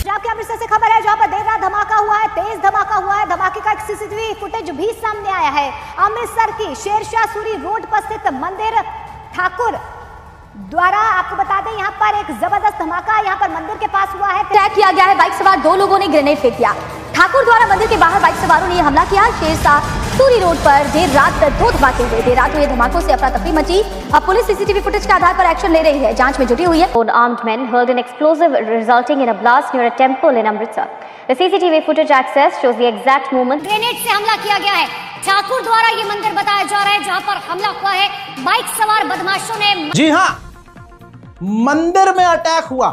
आपके अमृतसर से खबर है जहां पर देर रात धमाका हुआ है, तेज धमाका हुआ है। धमाके का एक सीसीटीवी फुटेज भी सामने आया है। अमृतसर की शेरशाह सूरी रोड पर स्थित मंदिर ठाकुर द्वारा आपको बता दें यहां पर एक जबरदस्त धमाका यहां पर मंदिर के पास हुआ है। अटैक किया गया है। बाइक सवार 2 लोगों ने ग्रेनेड फेंक दिया। ठाकुर द्वारा मंदिर के बाहर बाइक सवारों ने यह हमला किया। शेरशाह सूरी रोड पर देर रात 2 धमाके हुए। देर रात हुए धमाकों से अफरा तफरी मची। अब पुलिस सीसीटीवी फुटेज के आधार पर एक्शन ले रही है, जांच में जुटी हुई है। Armed men hurled an explosive resulting in a blast near a temple in Amritsar. The CCTV footage access shows the exact moment. Grenade से हमला किया गया है। ठाकुर द्वारा ये मंदिर बताया जा रहा है जहां पर हमला हुआ है। बाइक सवार बदमाशों ने जी हां, मंदिर में अटैक हुआ,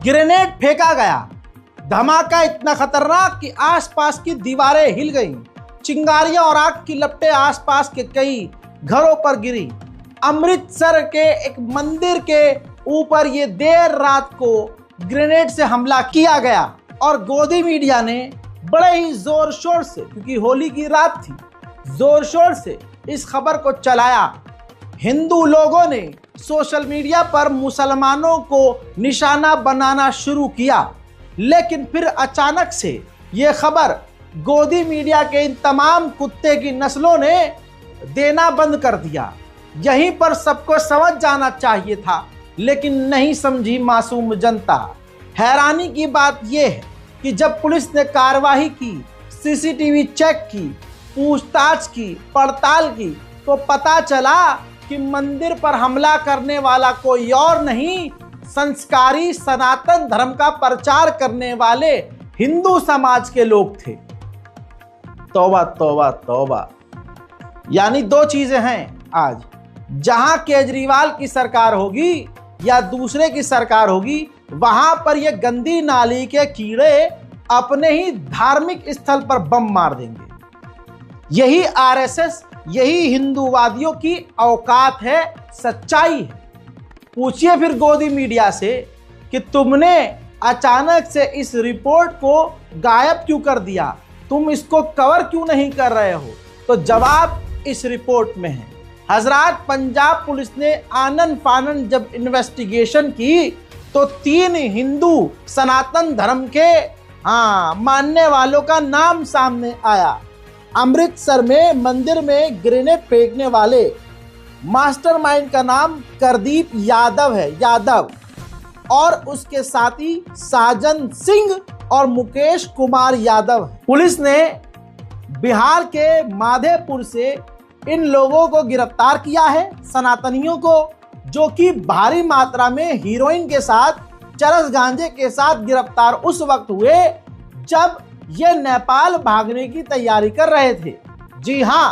ग्रेनेड फेंका गया, धमाका इतना खतरनाक कि आसपास की दीवारें हिल गईं, चिंगारियां और आग की लपटें आसपास के कई घरों पर गिरी। अमृतसर के एक मंदिर के ऊपर ये देर रात को ग्रेनेड से हमला किया गया और गोदी मीडिया ने बड़े ही जोर शोर से, क्योंकि होली की रात थी, जोर शोर से इस खबर को चलाया। हिंदू लोगों ने सोशल मीडिया पर मुसलमानों को निशाना बनाना शुरू किया, लेकिन फिर अचानक से ये खबर गोदी मीडिया के इन तमाम कुत्ते की नस्लों ने देना बंद कर दिया। यहीं पर सबको समझ जाना चाहिए था, लेकिन नहीं समझी मासूम जनता। हैरानी की बात यह है कि जब पुलिस ने कार्रवाई की, सीसीटीवी चेक की, पूछताछ की, पड़ताल की, तो पता चला कि मंदिर पर हमला करने वाला कोई और नहीं, संस्कारी सनातन धर्म का प्रचार करने वाले हिंदू समाज के लोग थे। तौबा तौबा तौबा। यानी 2 चीजें हैं आज, जहां केजरीवाल की सरकार होगी या दूसरे की सरकार होगी, वहां पर ये गंदी नाली के कीड़े अपने ही धार्मिक स्थल पर बम मार देंगे। यही आरएसएस, यही हिंदूवादियों की औकात है, सच्चाई है। पूछिए फिर गोदी मीडिया से कि तुमने अचानक से इस रिपोर्ट को गायब क्यों कर दिया, तुम इसको कवर क्यों नहीं कर रहे हो, तो जवाब इस रिपोर्ट में है। हजरात, पंजाब पुलिस ने आनन फानन जब इन्वेस्टिगेशन की तो 3 हिंदू सनातन धर्म के मानने वालों का नाम सामने आया। अमृतसर में मंदिर में ग्रेनेड फेंकने वाले मास्टरमाइंड का नाम करदीप यादव है, यादव, और उसके साथी साजन सिंह और मुकेश कुमार यादव है। पुलिस ने बिहार के माधेपुर से इन लोगों को गिरफ्तार किया है, सनातनियों को, जो कि भारी मात्रा में हीरोइन के साथ, चरस गांजे के साथ गिरफ्तार उस वक्त हुए जब ये नेपाल भागने की तैयारी कर रहे थे। जी हां,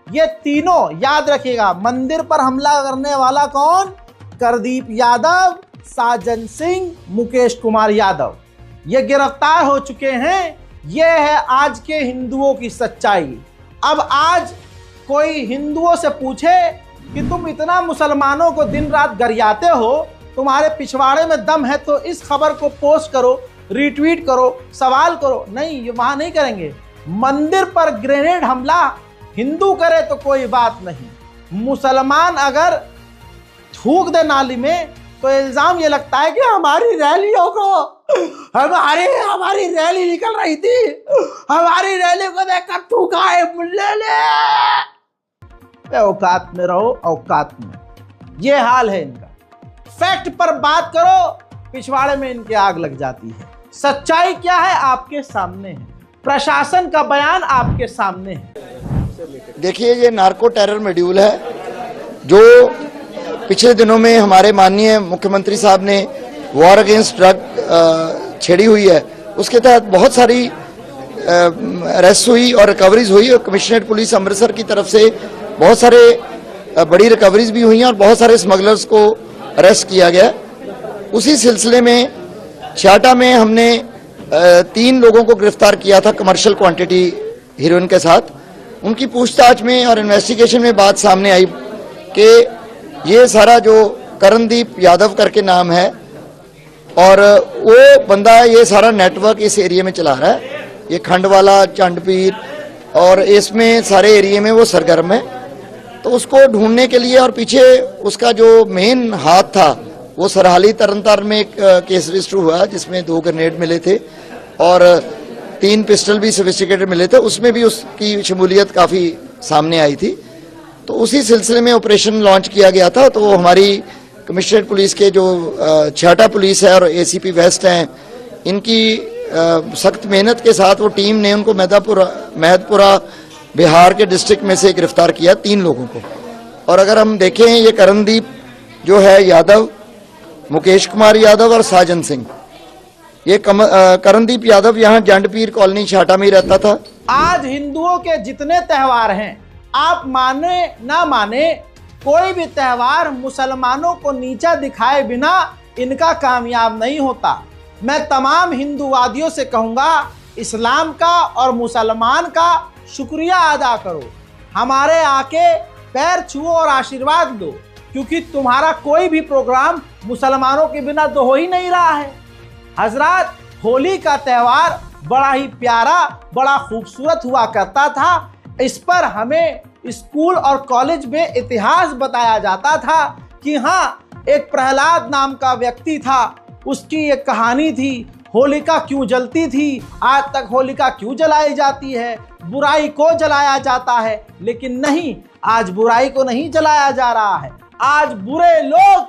ये तीनों याद रखिएगा। मंदिर पर हमला करने वाला कौन? करदीप यादव, साजन सिंह, मुकेश कुमार यादव, ये गिरफ्तार हो चुके हैं। ये है आज के हिंदुओं की सच्चाई। अब आज कोई हिंदुओं से पूछे कि तुम इतना मुसलमानों को दिन रात गरियाते हो, तुम्हारे पिछवाड़े में दम है तो इस खबर को पोस्ट करो, रीट्वीट करो, सवाल करो। नहीं, ये वहां नहीं करेंगे। मंदिर पर ग्रेनेड हमला हिंदू करे तो कोई बात नहीं, मुसलमान अगर थूक दे नाली में तो इल्जाम ये लगता है कि हमारी रैलियों को, हमारी रैली निकल रही थी, हमारी रैली को देखकर थूका है मुल्ले ने। औकात में रहो, औकात में। ये हाल है इनका। फैक्ट पर बात करो, पिछवाड़े में इनके आग लग जाती है। सच्चाई क्या है आपके सामने है, प्रशासन का बयान आपके सामने है। देखिए, ये नार्को टेरर मॉड्यूल है जो पिछले दिनों में हमारे माननीय मुख्यमंत्री साहब ने वॉर अगेंस्ट ड्रग छेड़ी हुई है। उसके तहत बहुत सारी अरेस्ट हुई और रिकवरीज हुई, और कमिश्नरेट पुलिस अमृतसर की तरफ से बहुत सारे बड़ी रिकवरीज भी हुई हैं और बहुत सारे स्मगलर्स को अरेस्ट किया गया। उसी सिलसिले में छाटा में हमने 3 लोगों को गिरफ्तार किया था कमर्शियल क्वांटिटी हीरोइन के साथ। उनकी पूछताछ में और इन्वेस्टिगेशन में बात सामने आई कि ये सारा जो करणदीप यादव करके नाम है, और वो बंदा ये सारा नेटवर्क इस एरिया में चला रहा है। ये खंडवाला, चंडपीर और इसमें सारे एरिया में वो सरगर्म है। तो उसको ढूंढने के लिए, और पीछे उसका जो मेन हाथ था वो सरहाली तरनतारन में एक केस रजिस्टर हुआ जिसमें 2 ग्रेनेड मिले थे और 3 पिस्टल भी सोफिस्टिकेटेड मिले थे, उसमें भी उसकी शमूलियत काफ़ी सामने आई थी। तो उसी सिलसिले में ऑपरेशन लॉन्च किया गया था। तो हमारी कमिश्नरेट पुलिस के जो छाटा पुलिस है और एसीपी वेस्ट हैं, इनकी सख्त मेहनत के साथ वो टीम ने उनको महदपुरा बिहार के डिस्ट्रिक्ट में से गिरफ्तार किया 3 लोगों को। और अगर हम देखें, ये करणदीप जो है यादव, मुकेश कुमार यादव और साजन सिंह, ये करणदीप यादव यहाँ जंडपीर कॉलोनी छाटा में रहता था। आज हिंदुओं के जितने त्योहार हैं, आप माने ना माने, कोई भी त्योहार मुसलमानों को नीचा दिखाए बिना इनका कामयाब नहीं होता। मैं तमाम हिंदूवादियों से कहूंगा, इस्लाम का और मुसलमान का शुक्रिया अदा करो, हमारे आके पैर छुओ और आशीर्वाद दो, क्योंकि तुम्हारा कोई भी प्रोग्राम मुसलमानों के बिना तो हो ही नहीं रहा है। हजरत, होली का त्यौहार बड़ा ही प्यारा, बड़ा खूबसूरत हुआ करता था। इस पर हमें स्कूल और कॉलेज में इतिहास बताया जाता था कि हाँ, एक प्रहलाद नाम का व्यक्ति था, उसकी एक कहानी थी, होलिका क्यों जलती थी, आज तक होलिका क्यों जलाई जाती है, बुराई को जलाया जाता है। लेकिन नहीं, आज बुराई को नहीं जलाया जा रहा है। आज बुरे लोग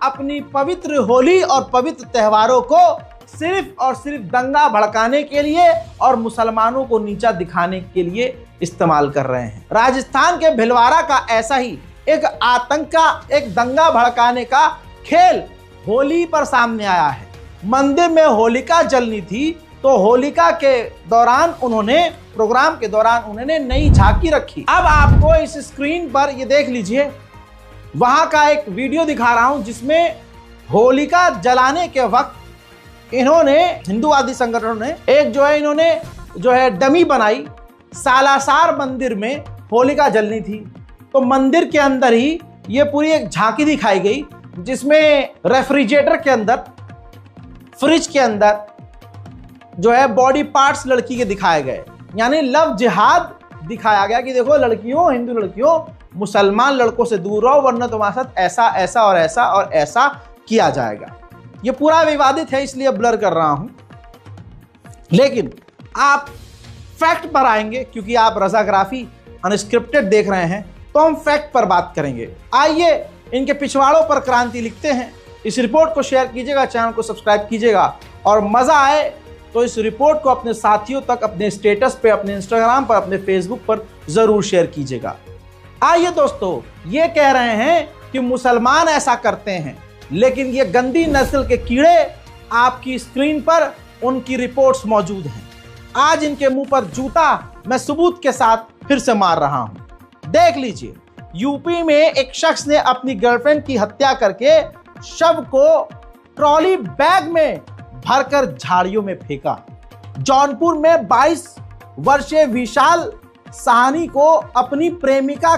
अपनी पवित्र होली और पवित्र त्योहारों को सिर्फ और सिर्फ दंगा भड़काने के लिए और मुसलमानों को नीचा दिखाने के लिए इस्तेमाल कर रहे हैं। राजस्थान के भिलवाड़ा का ऐसा ही एक आतंक का, एक दंगा भड़काने का खेल होली पर सामने आया है। मंदिर में होलिका जलनी थी, तो होलिका के दौरान प्रोग्राम के दौरान उन्होंने नई झांकी रखी। अब आपको इस स्क्रीन पर ये देख लीजिए, वहां का एक वीडियो दिखा रहा हूं जिसमें होलिका जलाने के वक्त इन्होंने, हिंदूवादी संगठनों ने एक डमी बनाई। सालासर मंदिर में होलिका जलनी थी, तो मंदिर के अंदर ही ये पूरी एक झांकी दिखाई गई, जिसमें रेफ्रिजरेटर के अंदर, फ्रिज के अंदर बॉडी पार्ट्स लड़की के दिखाए गए, यानी लव जिहाद दिखाया गया कि देखो लड़कियों, हिंदू लड़कियों, मुसलमान लड़कों से दूर रहो, वरना तुम्हारे साथ ऐसा ऐसा और ऐसा और ऐसा किया जाएगा। ये पूरा विवादित है, इसलिए ब्लर कर रहा हूं। लेकिन आप फैक्ट पर आएंगे, क्योंकि आप रजाग्राफी अनस्क्रिप्टेड देख रहे हैं, तो हम फैक्ट पर बात करेंगे। आइए, इनके पिछवाड़ों पर क्रांति लिखते हैं। इस रिपोर्ट को शेयर कीजिएगा, चैनल को सब्सक्राइब कीजिएगा, और मजा आए तो इस रिपोर्ट को अपने साथियों तक, अपने स्टेटस पे, अपने इंस्टाग्राम पर, अपने फेसबुक पर जरूर शेयर कीजिएगा। आइए दोस्तों, ये कह रहे हैं कि मुसलमान ऐसा करते हैं, लेकिन ये गंदी नस्ल के कीड़े आपकी स्क्रीन पर उनकी रिपोर्ट्स मौजूद हैं। आज इनके मुंह पर जूता मैं सबूत के साथ फिर से मार रहा हूं। देख लीजिए, यूपी में एक शख्स ने अपनी गर्लफ्रेंड की हत्या करके शव को ट्रॉली बैग में भरकर झाड़ियों में फेंका। जौनपुर में 22 वर्षीय विशाल साहनी को अपनी प्रेमिका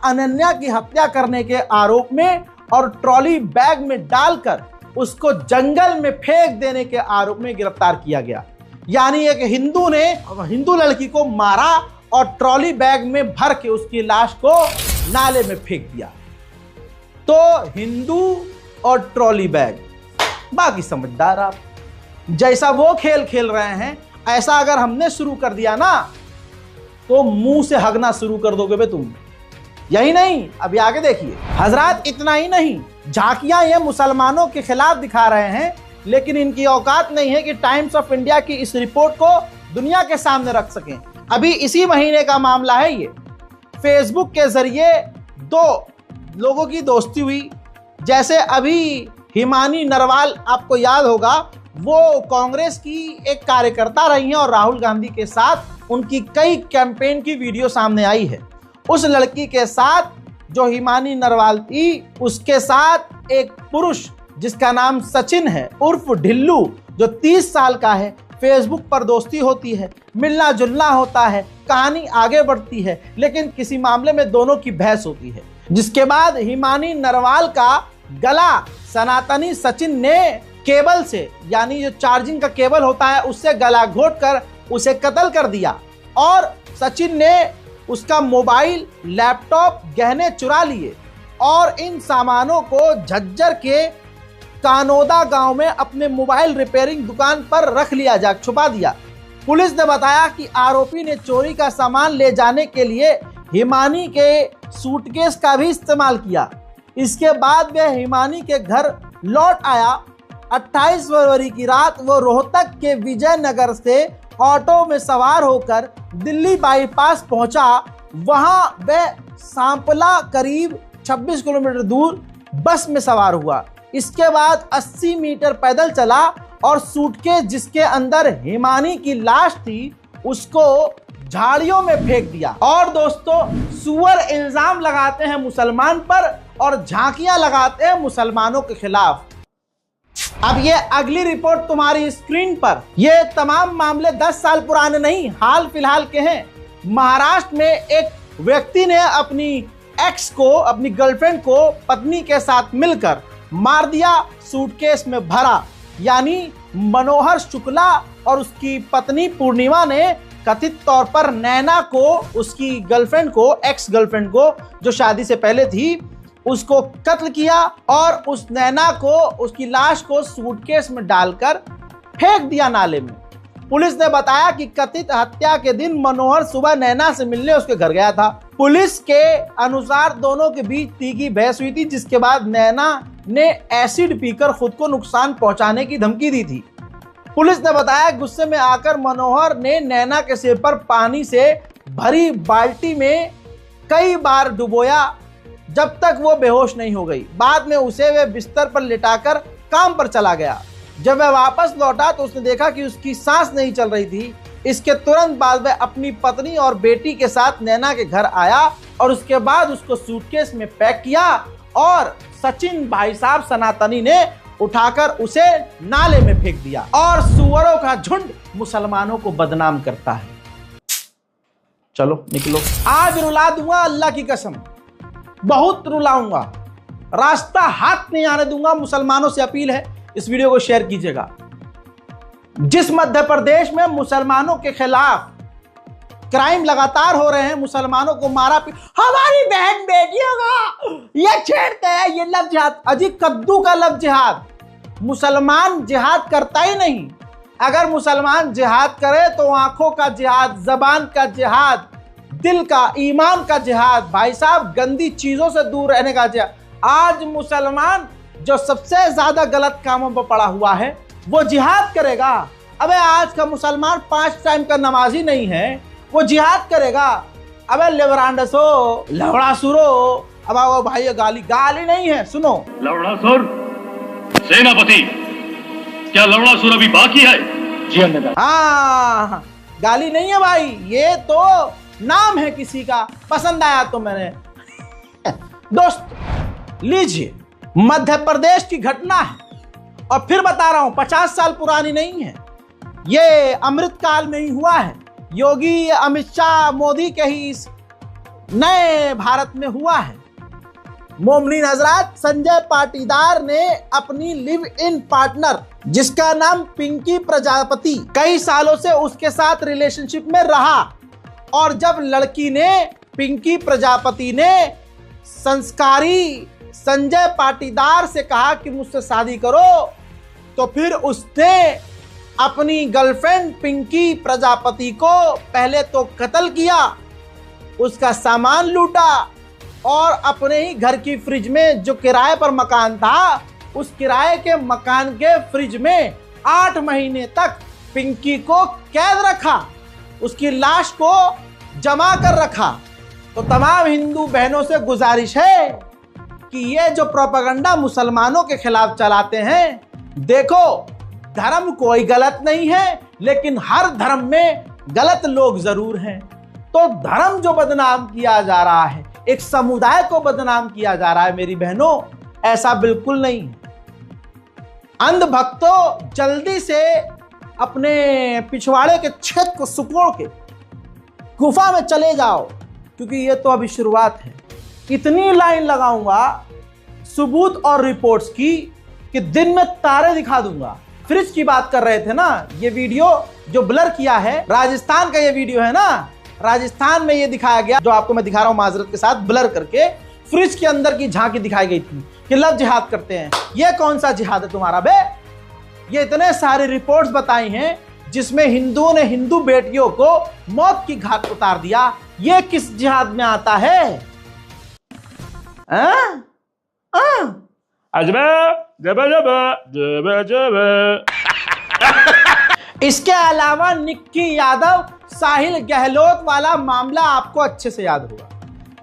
अनन्या की हत्या करने के आरोप में और ट्रॉली बैग में डालकर उसको जंगल में फेंक देने के आरोप में गिरफ्तार किया गया। यानी एक हिंदू ने हिंदू लड़की को मारा और ट्रॉली बैग में भर के उसकी लाश को नाले में फेंक दिया। तो हिंदू और ट्रॉली बैग, बाकी समझदार आप। जैसा वो खेल खेल रहे हैं, ऐसा अगर हमने शुरू कर दिया ना, तो मुंह से हगना शुरू कर दोगे बे तुम। यही नहीं, अभी आगे देखिए। हजरत, इतना ही नहीं, झांकियां ये मुसलमानों के खिलाफ दिखा रहे हैं, लेकिन इनकी औकात नहीं है कि टाइम्स ऑफ इंडिया की इस रिपोर्ट को दुनिया के सामने रख सकें। अभी इसी महीने का मामला है ये। फेसबुक के जरिए 2 लोगों की दोस्ती हुई। जैसे अभी हिमानी नरवाल, आपको याद होगा, वो कांग्रेस की एक कार्यकर्ता रही हैं और राहुल गांधी के साथ उनकी कई कैंपेन की वीडियो सामने आई है। उस लड़की के साथ जो हिमानी नरवाल थी, उसके साथ एक पुरुष जिसका नाम सचिन है उर्फ ढिल्लू, जो 30 साल का है, फेसबुक पर दोस्ती होती है, मिलना जुलना होता है, कहानी आगे बढ़ती है, लेकिन किसी मामले में दोनों की बहस होती है। जिसके बाद हिमानी नरवाल का गला सनातनी सचिन ने केबल से, यानी जो चार्जिंग का केबल होता है, उससे गला घोंटकर उसे कत्ल कर दिया और सचिन ने उसका मोबाइल, लैपटॉप, गहने चुरा लिए। और इन सामानों को झज्जर के कानोदा गांव में अपने मोबाइल रिपेयरिंग दुकान पर रख लिया, जा छुपा दिया। पुलिस ने बताया कि आरोपी ने चोरी का सामान ले जाने के लिए हिमानी के सूटकेस का भी इस्तेमाल किया। इसके बाद वह हिमानी के घर लौट आया। 28 फरवरी की रात वो रोहतक के विजयनगर से ऑटो में सवार होकर दिल्ली बाईपास पहुंचा। वहां वह सांपला करीब 26 किलोमीटर दूर बस में सवार हुआ। इसके बाद 80 मीटर पैदल चला और सूटकेस जिसके अंदर हिमानी की लाश थी उसको झाड़ियों में फेंक दिया। और दोस्तों, सुअर इल्जाम लगाते हैं मुसलमान पर और झांकियां लगाते हैं मुसलमानों के खिलाफ। अब ये अगली रिपोर्ट तुम्हारी स्क्रीन पर। ये तमाम मामले 10 साल पुराने नहीं, हाल फिलहाल के हैं। महाराष्ट्र में एक व्यक्ति ने अपनी एक्स को, अपनी गर्लफ्रेंड को पत्नी के साथ मिलकर मार दिया, सूटकेस में भरा। यानी मनोहर शुक्ला और उसकी पत्नी पूर्णिमा ने कथित तौर पर नैना को, उसकी गर्लफ्रेंड को, एक्स गर्लफ्रेंड को जो शादी से पहले थी, उसको कत्ल किया और उस नैना को, उसकी लाश को सूटकेस में डालकर फेंक दिया नाले में। पुलिस ने बताया कि कथित हत्या के दिन मनोहर सुबह नैना से मिलने उसके घर गया था। पुलिस के अनुसार दोनों के बीच तीखी बहस हुई थी, जिसके बाद नैना ने एसिड पीकर खुद को नुकसान पहुंचाने की धमकी दी थी। पुलिस ने बताया गुस्से में आकर मनोहर ने नैना के सिर पर पानी से भरी बाल्टी में कई बार डुबोया जब तक वो बेहोश नहीं हो गई। बाद में उसे वे बिस्तर पर लिटाकर काम पर चला गया। जब वह वापस लौटा तो उसने देखा कि उसकी सांस नहीं चल रही थी। इसके तुरंत बाद वह अपनी पत्नी और बेटी के साथ नैना के घर आया और उसके बाद उसको सूटकेस में पैक किया और सचिन भाई साहब सनातनी ने उठाकर उसे नाले में फेंक दिया। और सुअरों का झुंड मुसलमानों को बदनाम करता है। चलो निकलो, आज रुला दूंगा अल्लाह की कसम, बहुत रुलाऊंगा, रास्ता हाथ नहीं आने दूंगा। मुसलमानों से अपील है, इस वीडियो को शेयर कीजिएगा। जिस मध्य प्रदेश में मुसलमानों के खिलाफ क्राइम लगातार हो रहे हैं, मुसलमानों को मारा हमारी बहन बेटियों का ये छेड़ते हैं, ये लफ्ज जिहाद, अजीब कद्दू का लफ्ज जिहाद। मुसलमान जिहाद करता ही नहीं। अगर मुसलमान जिहाद करे तो आंखों का जिहाद, जबान का जिहाद, दिल का, ईमान का जिहाद, भाई साहब गंदी चीजों से दूर रहने का जिहाद। आज मुसलमान जो सबसे ज्यादा गलत कामों पर पड़ा हुआ है वो जिहाद करेगा। अबे आज का मुसलमान 5 टाइम का नमाजी नहीं है, वो जिहाद करेगा। अबे लेवरांडसो, लवड़ासुरो, अब आओ भाई, ये गाली नहीं है, सुनो। लवड़ासुर सेनापति, क्या लवड़ासुर अभी बाकी है? जी हाँ, गाली नहीं है भाई, ये तो नाम है किसी का, पसंद आया तो मैंने। दोस्त लीजिए, मध्य प्रदेश की घटना है और फिर बता रहा हूं 50 साल पुरानी नहीं है, ये अमृतकाल में ही हुआ है। योगी अमित शाह मोदी के ही इस नए भारत में हुआ है। मोमिनीन हजरात, संजय पाटीदार ने अपनी लिव इन पार्टनर जिसका नाम पिंकी प्रजापति, कई सालों से उसके साथ रिलेशनशिप में रहा और जब लड़की ने, पिंकी प्रजापति ने संस्कारी संजय पाटीदार से कहा कि मुझसे शादी करो, तो फिर उसने अपनी गर्लफ्रेंड पिंकी प्रजापति को पहले तो कत्ल किया, उसका सामान लूटा और अपने ही घर की फ्रिज में, जो किराए पर मकान था, उस किराए के मकान के फ्रिज में 8 महीने तक पिंकी को कैद रखा, उसकी लाश को जमा कर रखा। तो तमाम हिंदू बहनों से गुजारिश है कि ये जो प्रोपेगेंडा मुसलमानों के खिलाफ चलाते हैं, देखो धर्म कोई गलत नहीं है, लेकिन हर धर्म में गलत लोग जरूर हैं। तो धर्म जो बदनाम किया जा रहा है, एक समुदाय को बदनाम किया जा रहा है मेरी बहनों, ऐसा बिल्कुल नहीं है। अंधभक्तों, जल्दी से अपने पिछवाड़े के छेद को सुकोड़ के गुफा में चले जाओ, क्योंकि ये तो अभी शुरुआत है। इतनी लाइन लगाऊंगा सबूत और रिपोर्ट्स की कि दिन में तारे दिखा दूंगा। फ्रिज की बात कर रहे थे ना, ये वीडियो जो ब्लर किया है, राजस्थान का ये वीडियो है ना, राजस्थान में ये दिखाया गया, जो आपको मैं दिखा रहा हूं माजरत के साथ ब्लर करके। फ्रिज के अंदर की झांकी दिखाई गई थी कि लव जिहाद करते हैं। ये कौन सा जिहाद है तुम्हारा बे? ये इतने सारे रिपोर्ट्स बताई हैं जिसमें हिंदुओं ने हिंदू बेटियों को मौत की घाट उतार दिया। ये किस जिहाद में आता है? इसके अलावा निक्की यादव साहिल गहलोत वाला मामला आपको अच्छे से याद होगा।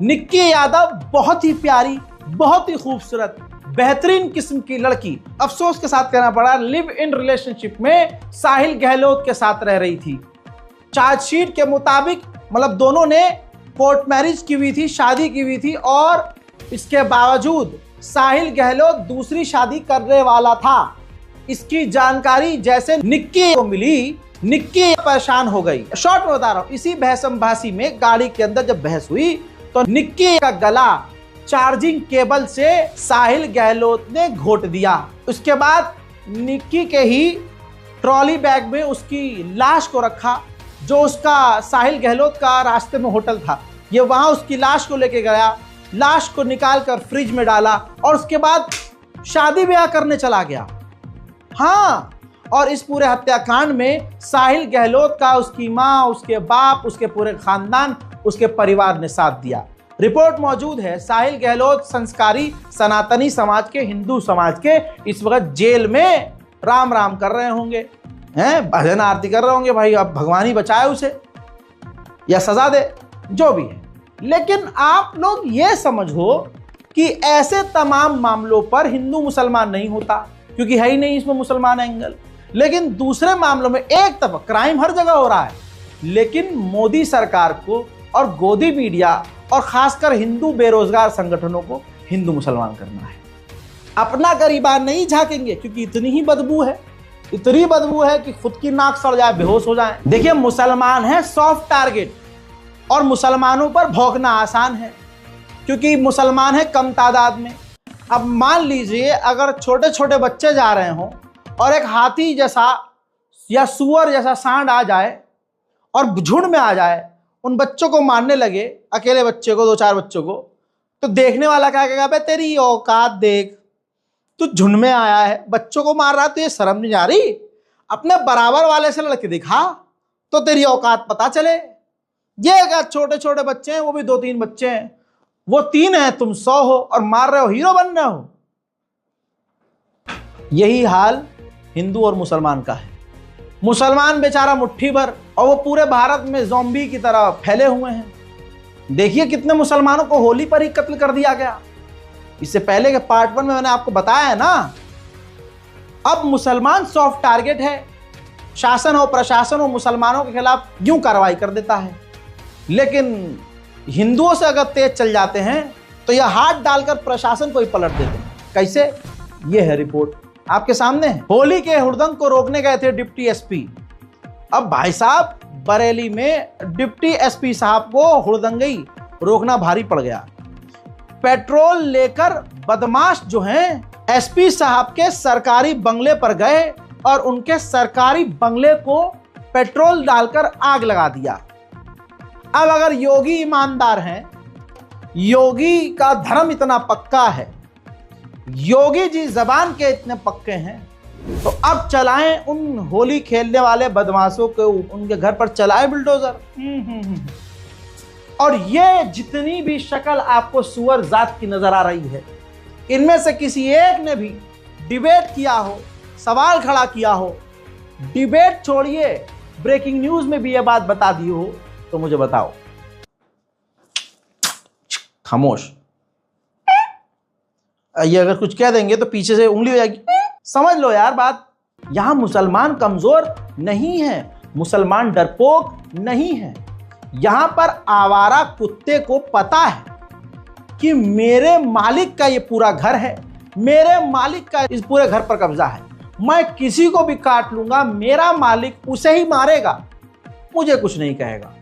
निक्की यादव बहुत ही प्यारी, बहुत ही खूबसूरत, बेहतरीन किस्म की लड़की, अफसोस के साथ कहना पड़ा, लिव इन रिलेशनशिप में साहिल गहलोत के साथ रह रही थी। चार्जशीट के मुताबिक मतलब दोनों ने कोर्ट मैरिज की हुई थी, शादी की हुई थी, और इसके बावजूद साहिल गहलोत दूसरी शादी करने वाला था। इसकी जानकारी जैसे निक्की को मिली, निक्की परेशान हो गई। शॉर्ट में बता रहा हूं, इसी बहसंभासी में गाड़ी के अंदर जब बहस हुई तो निक्की का गला चार्जिंग केबल से साहिल गहलोत ने घोट दिया। उसके बाद निक्की के ही ट्रॉली बैग में उसकी लाश को रखा, जो उसका साहिल गहलोत का रास्ते में होटल था, ये वहां उसकी लाश को लेके गया, लाश को निकाल कर फ्रिज में डाला और उसके बाद शादी ब्याह करने चला गया। हाँ, और इस पूरे हत्याकांड में साहिल गहलोत का उसकी माँ, उसके बाप, उसके पूरे खानदान, उसके परिवार ने साथ दिया। रिपोर्ट मौजूद है। साहिल गहलोत संस्कारी सनातनी समाज के, हिंदू समाज के, इस वक्त जेल में राम राम कर रहे होंगे, हैं, भजन आरती कर रहे होंगे, भाई अब भगवान ही बचाए उसे या सजा दे, जो भी है। लेकिन आप लोग ये समझो कि ऐसे तमाम मामलों पर हिंदू मुसलमान नहीं होता, क्योंकि है ही नहीं इसमें मुसलमान एंगल। लेकिन दूसरे मामलों में एक तरफ क्राइम हर जगह हो रहा है, लेकिन मोदी सरकार को और गोदी मीडिया और खासकर हिंदू बेरोजगार संगठनों को हिंदू मुसलमान करना है। अपना गरीबान नहीं झांकेंगे, क्योंकि इतनी ही बदबू है, इतनी बदबू है कि खुद की नाक सड़ जाए, बेहोश हो जाए। देखिए, मुसलमान है सॉफ्ट टारगेट, और मुसलमानों पर भौंकना आसान है, क्योंकि मुसलमान है कम तादाद में। अब मान लीजिए अगर छोटे छोटे बच्चे जा रहे हों और एक हाथी जैसा या सुअर जैसा सांड आ जाए और झुंड में आ जाए, उन बच्चों को मारने लगे, अकेले बच्चे को, 2-4 बच्चों को, तो देखने वाला क्या कहेगा, बे तेरी औकात देख, तू झुंड में आया है, बच्चों को मार रहा है, तो ये शर्म नहीं आ रही? अपने बराबर वाले से लड़के दिखा तो तेरी औकात पता चले। ये अगर छोटे छोटे बच्चे हैं, वो भी 2-3 बच्चे हैं, वो 3 हैं, तुम 100 हो और मार रहे हो, हीरो बन रहे हो। यही हाल हिंदू और मुसलमान का है। मुसलमान बेचारा मुट्ठी भर, और वो पूरे भारत में ज़ॉम्बी की तरह फैले हुए हैं। देखिए कितने मुसलमानों को होली पर ही कत्ल कर दिया गया। इससे पहले के पार्ट 1 में मैंने आपको बताया है ना। अब मुसलमान सॉफ्ट टारगेट है, शासन हो प्रशासन हो मुसलमानों के खिलाफ यूं कार्रवाई कर देता है। लेकिन हिंदुओं से अगर तेज चल जाते हैं तो यह हाथ डालकर प्रशासन को ही पलट देते हैं। कैसे? ये है रिपोर्ट आपके सामने है। होली के हुड़दंग को रोकने गए थे डिप्टी एसपी। अब भाई साहब, बरेली में डिप्टी एसपी साहब को हुड़दंगई रोकना भारी पड़ गया। पेट्रोल लेकर बदमाश जो हैं एसपी साहब के सरकारी बंगले पर गए और उनके सरकारी बंगले को पेट्रोल डालकर आग लगा दिया। अब अगर योगी ईमानदार हैं, योगी का धर्म इतना पक्का है, योगी जी जबान के इतने पक्के हैं, तो अब चलाएं उन होली खेलने वाले बदमाशों को, उनके घर पर चलाएं बुलडोजर। और ये जितनी भी शक्ल आपको सुअर जात की नजर आ रही है, इनमें से किसी एक ने भी डिबेट किया हो, सवाल खड़ा किया हो, डिबेट छोड़िए ब्रेकिंग न्यूज में भी ये बात बता दी हो, तो मुझे बताओ। खामोश। ये अगर कुछ कह देंगे तो पीछे से उंगली हो जाएगी। समझ लो यार बात। यहां मुसलमान कमजोर नहीं है, मुसलमान डरपोक नहीं है। यहां पर आवारा कुत्ते को पता है कि मेरे मालिक का ये पूरा घर है, मेरे मालिक का इस पूरे घर पर कब्जा है, मैं किसी को भी काट लूंगा, मेरा मालिक उसे ही मारेगा, मुझे कुछ नहीं कहेगा।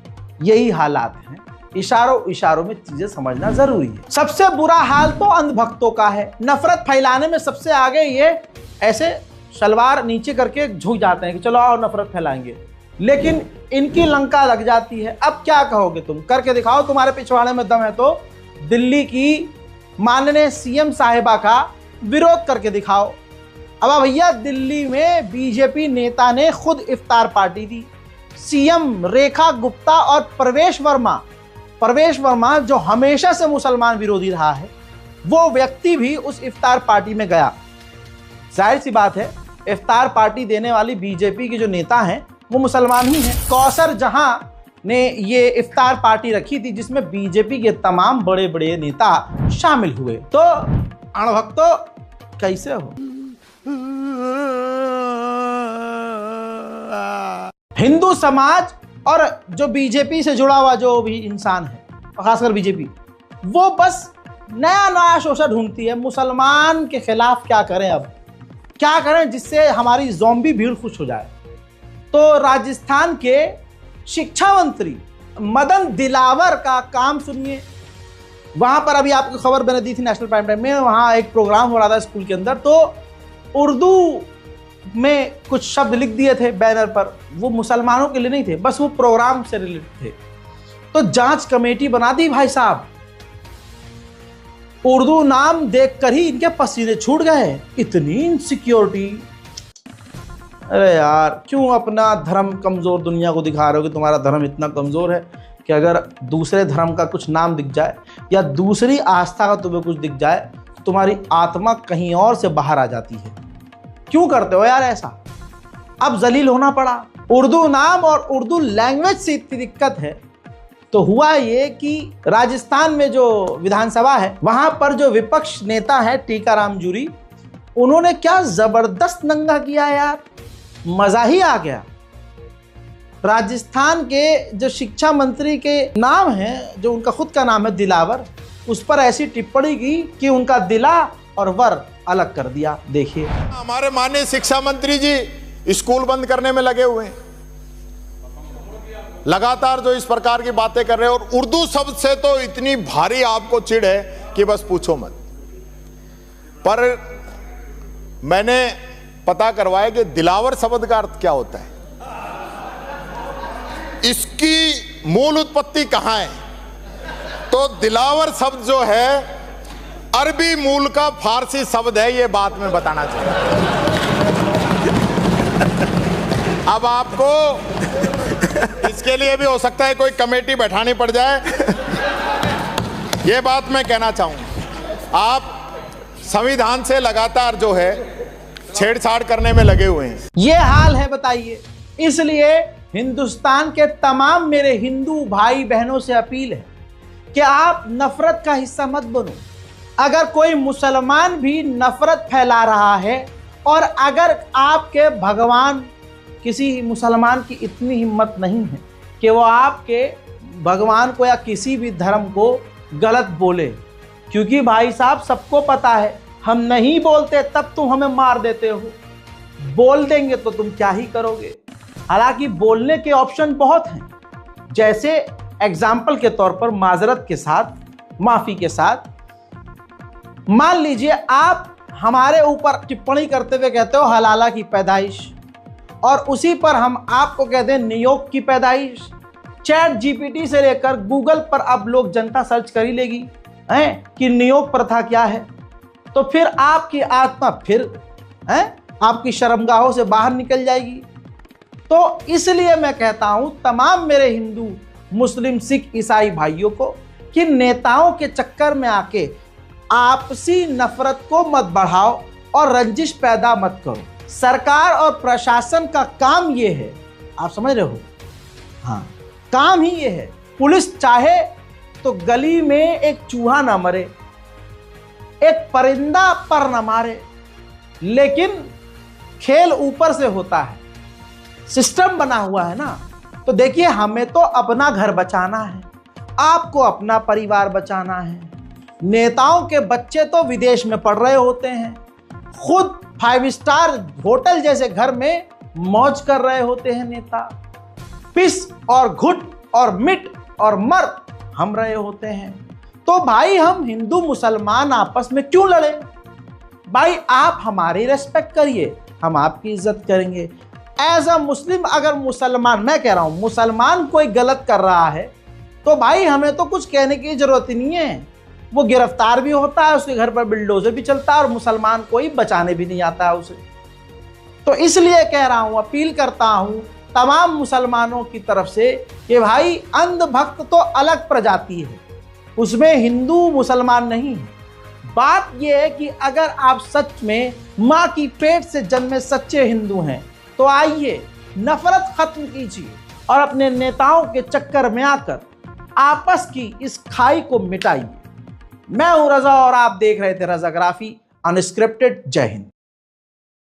यही हालात हैं। इशारों इशारों में चीजें समझना जरूरी है। सबसे बुरा हाल तो अंधभक्तों का है। नफरत फैलाने में सबसे आगे ये ऐसे सलवार नीचे करके झुक जाते हैं कि चलो आओ नफरत फैलाएंगे, लेकिन इनकी लंका लग जाती है। अब क्या कहोगे तुम? करके दिखाओ, तुम्हारे पिछवाड़े में दम है तो दिल्ली की माननीय सीएम साहिबा का विरोध करके दिखाओ। अब भैया दिल्ली में बीजेपी नेता ने खुद इफ्तार पार्टी दी। सीएम रेखा गुप्ता और प्रवेश वर्मा जो हमेशा से मुसलमान विरोधी रहा है, वो व्यक्ति भी उस इफ्तार पार्टी में गया। जाहिर सी बात है, इफ्तार पार्टी देने वाली बीजेपी के जो नेता हैं वो मुसलमान ही हैं। कौसर जहां ने ये इफ्तार पार्टी रखी थी जिसमें बीजेपी के तमाम बड़े बड़े नेता शामिल हुए। तो अणभक्तो कैसे हो? हिंदू समाज और जो बीजेपी से जुड़ा हुआ जो भी इंसान है, खासकर बीजेपी, वो बस नया शोषा ढूंढती है। मुसलमान के खिलाफ क्या करें, अब क्या करें जिससे हमारी ज़ॉम्बी भीड़ खुश हो जाए। तो राजस्थान के शिक्षा मंत्री मदन दिलावर का काम सुनिए। वहां पर अभी आपको खबर मैंने दी थी नेशनल प्राइम टाइम में, वहां एक प्रोग्राम हो रहा था स्कूल के अंदर, तो उर्दू में कुछ शब्द लिख दिए थे बैनर पर। वो मुसलमानों के लिए नहीं थे, बस वो प्रोग्राम से रिलेटेड थे। तो जांच कमेटी बना दी भाई साहब। उर्दू नाम देखकर ही इनके पसीने छूट गए, इतनी इनसिक्योरिटी। अरे यार, क्यों अपना धर्म कमजोर दुनिया को दिखा रहे हो कि तुम्हारा धर्म इतना कमजोर है कि अगर दूसरे धर्म का कुछ नाम दिख जाए या दूसरी आस्था का तुम्हें कुछ दिख जाए तो तुम्हारी आत्मा कहीं और से बाहर आ जाती है। क्यों करते हो यार ऐसा? अब जलील होना पड़ा। उर्दू नाम और उर्दू लैंग्वेज से इतनी दिक्कत है तो हुआ ये कि राजस्थान में जो विधानसभा है वहां पर जो विपक्ष नेता है टीकाराम जूरी, उन्होंने क्या जबरदस्त नंगा किया यार, मजा ही आ गया। राजस्थान के जो शिक्षा मंत्री के नाम है, जो उनका खुद का नाम है दिलावर, उस पर ऐसी टिप्पणी की कि उनका दिला और वर अलग कर दिया। देखिए, हमारे माननीय शिक्षा मंत्री जी स्कूल बंद करने में लगे हुए हैं, लगातार जो इस प्रकार की बातें कर रहे हैं, और उर्दू शब्द से तो इतनी भारी आपको चिढ़ है कि बस पूछो मत। पर मैंने पता करवाया कि दिलावर शब्द का अर्थ क्या होता है, इसकी मूल उत्पत्ति कहां है। तो दिलावर शब्द जो है अरबी मूल का फारसी शब्द है, ये बात मैं बताना चाहता हूं। अब आपको इसके लिए भी हो सकता है कोई कमेटी बैठानी पड़ जाए, ये बात मैं कहना चाहूंगा। आप संविधान से लगातार जो है छेड़छाड़ करने में लगे हुए हैं। ये हाल है, बताइए। इसलिए हिंदुस्तान के तमाम मेरे हिंदू भाई बहनों से अपील है कि आप नफरत का हिस्सा मत बनो। अगर कोई मुसलमान भी नफरत फैला रहा है और अगर आपके भगवान, किसी मुसलमान की इतनी हिम्मत नहीं है कि वो आपके भगवान को या किसी भी धर्म को गलत बोले, क्योंकि भाई साहब सबको पता है हम नहीं बोलते तब तुम हमें मार देते हो, बोल देंगे तो तुम क्या ही करोगे। हालांकि बोलने के ऑप्शन बहुत हैं, जैसे एग्जाम्पल के तौर पर माजरत के साथ, माफी के साथ, मान लीजिए आप हमारे ऊपर टिप्पणी करते हुए कहते हो हलाला की पैदाइश, और उसी पर हम आपको कहते हैं नियोग की पैदाइश। चैट जीपीटी से लेकर गूगल पर अब लोग जनता सर्च कर ही लेगी हैं कि नियोग प्रथा क्या है। तो फिर आपकी आत्मा फिर आपकी शर्मगाहों से बाहर निकल जाएगी। तो इसलिए मैं कहता हूं तमाम मेरे हिंदू, मुस्लिम, सिख, ईसाई भाइयों को कि नेताओं के चक्कर में आके आपसी नफरत को मत बढ़ाओ और रंजिश पैदा मत करो। सरकार और प्रशासन का काम ये है, आप समझ रहे हो, हाँ, काम ही ये है। पुलिस चाहे तो गली में एक चूहा ना मरे, एक परिंदा पर न मारे, लेकिन खेल ऊपर से होता है, सिस्टम बना हुआ है ना। तो देखिए, हमें तो अपना घर बचाना है, आपको अपना परिवार बचाना है। नेताओं के बच्चे तो विदेश में पढ़ रहे होते हैं, खुद 5 स्टार होटल जैसे घर में मौज कर रहे होते हैं नेता। पिस और घुट और मिट और मर हम रहे होते हैं। तो भाई हम हिंदू मुसलमान आपस में क्यों लड़े? भाई आप हमारी रेस्पेक्ट करिए, हम आपकी इज्जत करेंगे। एज अ मुस्लिम, अगर मुसलमान, मैं कह रहा हूं मुसलमान कोई गलत कर रहा है तो भाई हमें तो कुछ कहने की जरूरत ही नहीं है। वो गिरफ्तार भी होता है, उसके घर पर बिल्डोजर भी चलता है और मुसलमान कोई बचाने भी नहीं आता है उसे। तो इसलिए कह रहा हूं, अपील करता हूं तमाम मुसलमानों की तरफ से कि भाई अंधभक्त तो अलग प्रजाति है, उसमें हिंदू मुसलमान नहीं है। बात यह है कि अगर आप सच में मां की पेट से जन्मे सच्चे हिंदू हैं तो आइए नफरत खत्म कीजिए और अपने नेताओं के चक्कर में आकर आपस की इस खाई को मिटाइए। मैं हूं रजा और आप देख रहे थे रजाग्राफी अनस्क्रिप्टेड। जय हिंद।